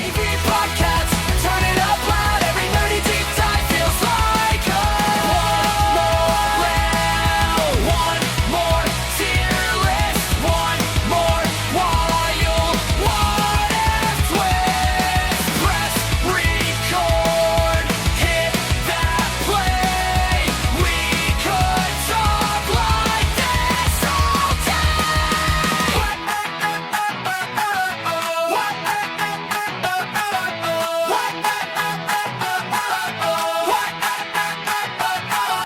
Scotty V podcast, turn it up loud. Every nerdy deep dive feels like one more round, one more tier list, one more wild, what if twist. Press record, hit that play. We could talk like this all day.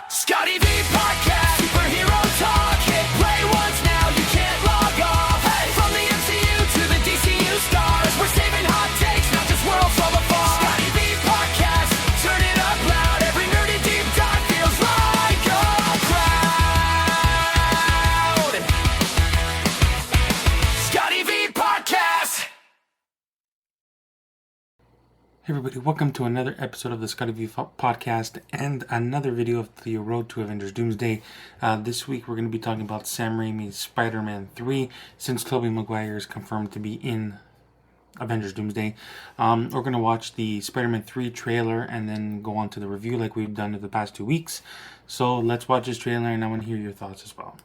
Scotty V podcast, superhero talk. Hit play once now, you can't log off. Hey, from the MCU to the DCU stars, we're saving hot takes, not just worlds from afar. Scotty V podcast, turn it up loud. Every nerdy deep dive feels like a crowd. Scotty V podcast. Hey everybody, welcome to another episode of the Scotty V podcast and another video of the road to Avengers Doomsday. This week we're going to be talking about Sam Raimi's Spider-Man 3, since Tobey Maguire is confirmed to be in Avengers Doomsday. We're going to watch the Spider-Man 3 trailer and then go on to the review like we've done in the past 2 weeks. So let's watch this trailer and I want to hear your thoughts as well.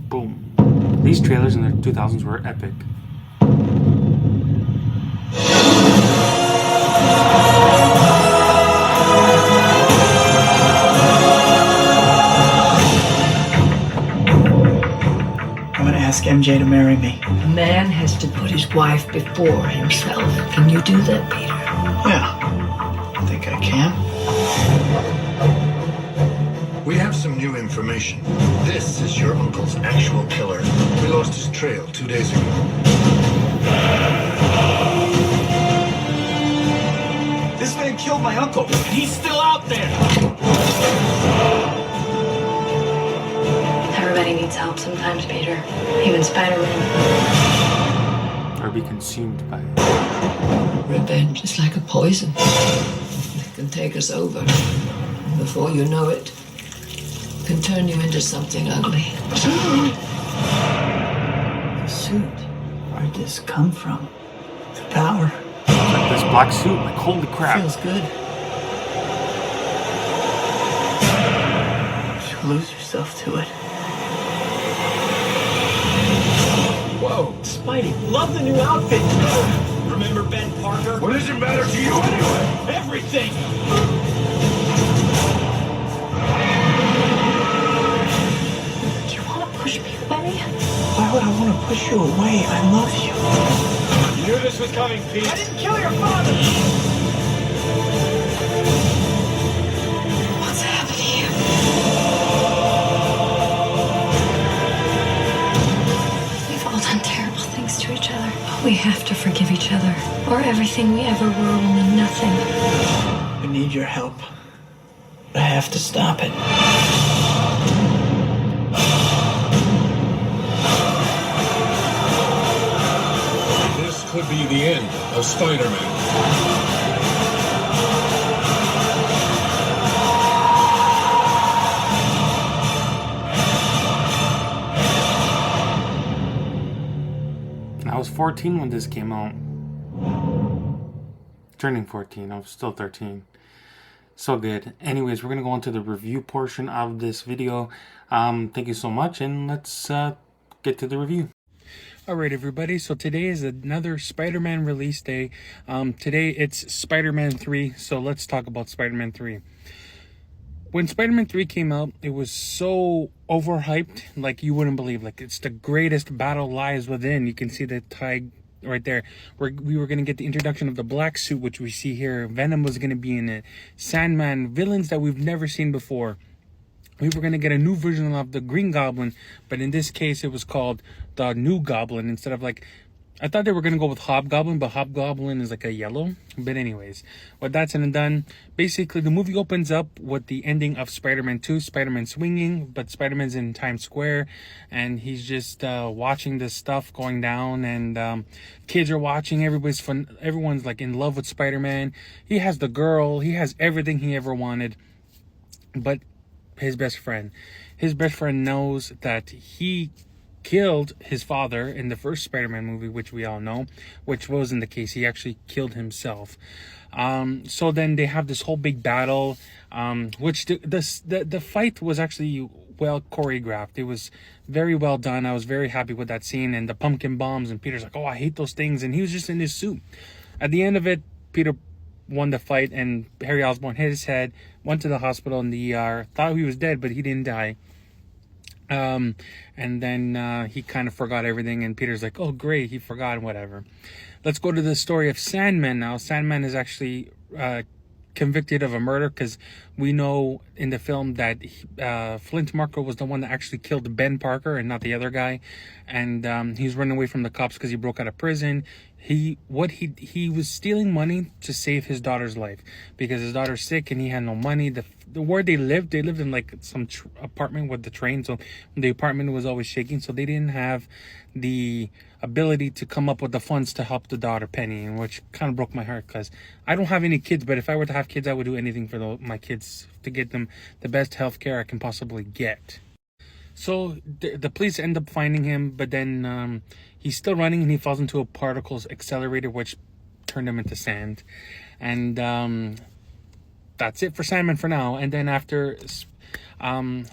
Boom. These trailers in the 2000s were epic. I'm gonna ask MJ to marry me. A man has to put his wife before himself. Can you do that, Peter? Yeah, I think I can. We have some new information. This is your uncle's actual killer. We lost his trail 2 days ago. This man killed my uncle, and he's still out there. Everybody needs help sometimes, Peter. Even Spider-Man. Or be consumed by it. Revenge is like a poison. It can take us over. And before you know it, it can turn you into something ugly. The suit. Where'd this come from? The power. Like this black suit, like holy crap. Feels good. You lose yourself to it. Whoa, Spidey, love the new outfit. Remember Ben Parker? What does it matter to you anyway? Everything. Do you want to push me away? Why would I want to push you away? I love you. You knew this was coming, Pete. I didn't kill your father. What's happening? We've all done terrible things to each other. But we have to forgive each other. Or everything we ever were will mean nothing. I need your help. I have to stop it. This could be the end of Spider-Man. I was 14 when this came out. Turning 14, I was still 13. So good. Anyways, we're going to go on to the review portion of this video. Thank you so much, and let's get to the review. Alright everybody, so today is another Spider-Man release day. Today it's Spider-Man 3, so let's talk about Spider-Man 3. When Spider-Man 3 came out, it was so overhyped, like you wouldn't believe. Like, it's the greatest battle lies within. You can see the tag right there. We were going to get the introduction of the black suit, which we see here. Venom was going to be in it. Sandman, villains that we've never seen before. We were going to get a new version of the Green Goblin, but in this case, it was called the New Goblin instead of like... I thought they were going to go with Hobgoblin, but Hobgoblin is like a yellow. But anyways, with that said and done, basically the movie opens up with the ending of Spider-Man 2. Spider-Man swinging, but Spider-Man's in Times Square, and he's just watching this stuff going down, and kids are watching. Everybody's fun. Everyone's like in love with Spider-Man. He has the girl. He has everything he ever wanted. But his best friend knows that he killed his father in the first Spider-Man movie, which we all know, which wasn't the case. He actually killed himself. So then they have this whole big battle, which the fight was actually well choreographed. It was very well done. I was very happy with that scene, and the pumpkin bombs, and Peter's like, oh, I hate those things, and he was just in his suit. At the end of it, Peter won the fight, and Harry Osborn hit his head, went to the hospital in the ER, thought he was dead, but he didn't die. And then he kind of forgot everything, and Peter's like, oh great, he forgot, whatever. Let's go to the story of Sandman now. Sandman is actually convicted of a murder, because we know in the film that Flint Marko was the one that actually killed Ben Parker and not the other guy, and he's running away from the cops because he broke out of prison. He was stealing money to save his daughter's life, because his daughter's sick and he had no money. Where they lived in like some apartment with the train, so the apartment was always shaking, so they didn't have the ability to come up with the funds to help the daughter Penny, which kind of broke my heart, because I don't have any kids, but if I were to have kids, I would do anything for my kids to get them the best health care I can possibly get. So the police end up finding him, but then he's still running, and he falls into a particles accelerator, which turned him into sand. And that's it for Sandman for now. And then after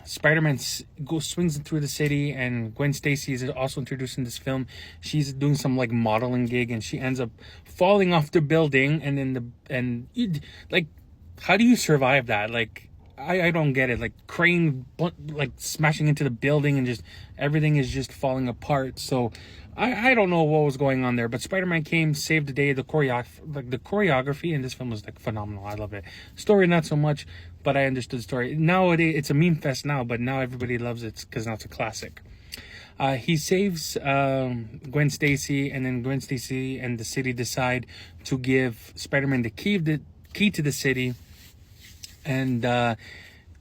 Spider-Man swings through the city, and Gwen Stacy is also introduced in this film. She's doing some like modeling gig, and she ends up falling off the building. And then how do you survive that? Like, I don't get it. Like, crane like smashing into the building, and just everything is just falling apart. So I don't know what was going on there, but Spider-Man came, saved the day. The choreography in this film was like phenomenal. I love it. Story not so much, but I understood the story. Nowadays it's a meme fest now, but now everybody loves it because now it's a classic. He saves Gwen Stacy, and then Gwen Stacy and the city decide to give Spider-Man the key to the city. And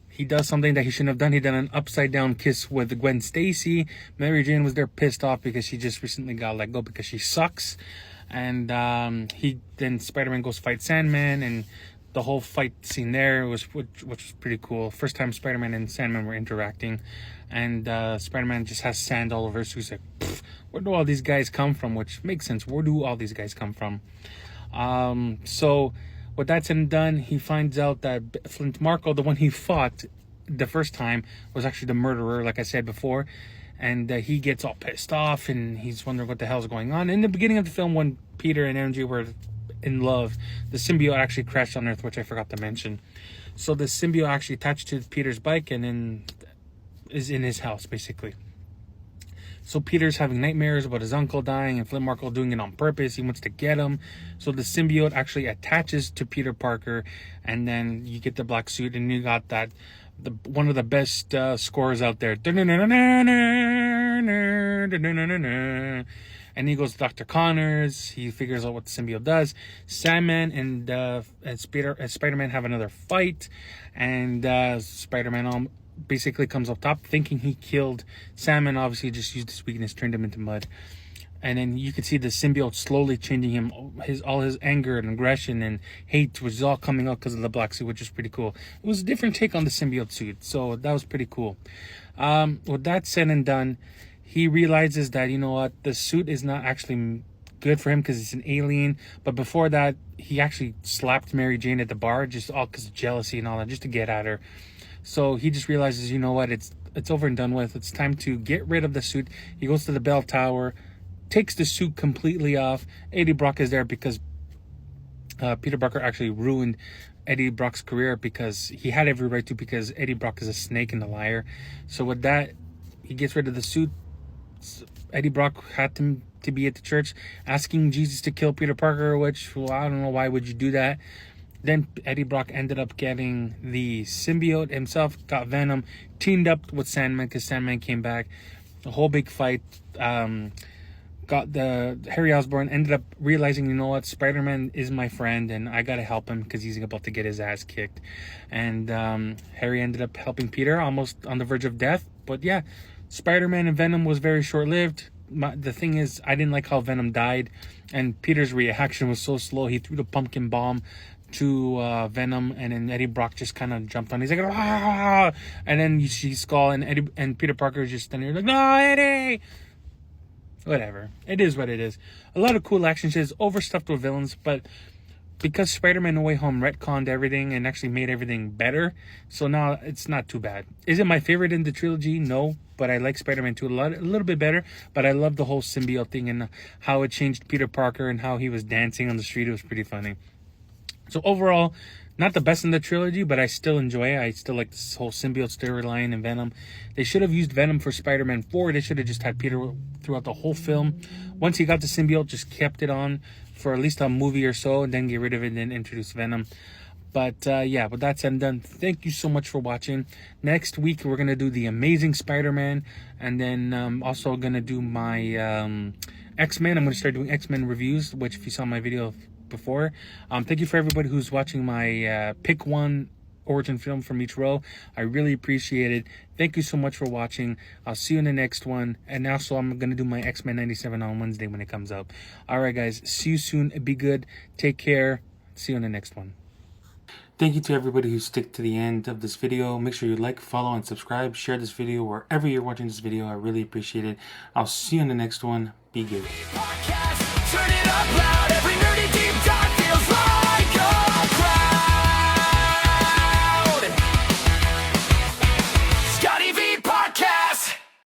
he does something that he shouldn't have done. He done an upside down kiss with Gwen Stacy. Mary Jane was there pissed off because she just recently got let go because she sucks. And then Spider-Man goes fight Sandman, and the whole fight scene there which was pretty cool. First time Spider-Man and Sandman were interacting, and Spider-Man just has sand all over. So he's like, where do all these guys come from? Which makes sense. Where do all these guys come from? So with that said and done, he finds out that Flint Marko, the one he fought the first time, was actually the murderer, like I said before. And he gets all pissed off, and he's wondering what the hell's going on. In the beginning of the film, when Peter and MJ were in love, the symbiote actually crashed on Earth, which I forgot to mention. So the symbiote actually attached to Peter's bike, and then is in his house, basically. So Peter's having nightmares about his uncle dying, and Flint Marko doing it on purpose. He wants to get him. So the symbiote actually attaches to Peter Parker, and then you get the black suit, and you got one of the best scores out there. And he goes to Dr. Connors. He figures out what the symbiote does. Sandman and Spider-Man have another fight, and Spider-Man basically comes up top thinking he killed Sandman. Obviously just used his weakness, turned him into mud. And then you can see the symbiote slowly changing him, all his anger and aggression and hate, which is all coming out because of the black suit, which is pretty cool. It was a different take on the symbiote suit, so that was pretty cool. With that said and done, he realizes that, you know what, the suit is not actually good for him because it's an alien. But before that, he actually slapped Mary Jane at the bar, just all because of jealousy and all that, just to get at her. So he just realizes, you know what, it's over and done with. It's time to get rid of the suit. He goes to the bell tower, takes the suit completely off. Eddie Brock is there because Peter Parker actually ruined Eddie Brock's career, because he had every right to, because Eddie Brock is a snake and a liar. So with that, he gets rid of the suit. Eddie Brock had him to be at the church asking Jesus to kill Peter Parker, which, well, I don't know, why would you do that? Then Eddie Brock ended up getting the symbiote himself, got Venom, teamed up with Sandman because Sandman came back. A whole big fight. Got the Harry Osborn, ended up realizing, you know what, Spider-Man is my friend and I gotta help him because he's about to get his ass kicked. And Harry ended up helping Peter, almost on the verge of death. But yeah, Spider-Man and Venom was very short-lived. The thing is, I didn't like how Venom died, and Peter's reaction was so slow. He threw the pumpkin bomb to Venom, and then Eddie Brock just kind of jumped on. He's like, ah! And then you see Skull and Peter Parker is just standing there like, no, Eddie! Whatever. It is what it is. A lot of cool action shit, overstuffed with villains, but because Spider-Man No Way Home retconned everything and actually made everything better, so now it's not too bad. Is it my favorite in the trilogy? No, but I like Spider-Man 2 a little bit better, but I love the whole symbiote thing and how it changed Peter Parker and how he was dancing on the street. It was pretty funny. So overall, not the best in the trilogy, but I still enjoy it. I still like this whole symbiote storyline and Venom. They should have used Venom for Spider-Man 4. They should have just had Peter throughout the whole film. Once he got the symbiote, just kept it on for at least a movie or so, and then get rid of it and then introduce Venom. But yeah, with that said and done, thank you so much for watching. Next week, we're going to do The Amazing Spider-Man, and then also going to do my X-Men. I'm going to start doing X-Men reviews, which if you saw my video before. Thank you for everybody who's watching my pick one origin film from each row. I really appreciate it. Thank you so much for watching. I'll see you in the next one. And also, I'm going to do my X-Men 97 on Wednesday when it comes up. All right, guys. See you soon. Be good. Take care. See you in the next one. Thank you to everybody who stick to the end of this video. Make sure you like, follow, and subscribe. Share this video wherever you're watching this video. I really appreciate it. I'll see you in the next one. Be good. Podcast, turn it up loud.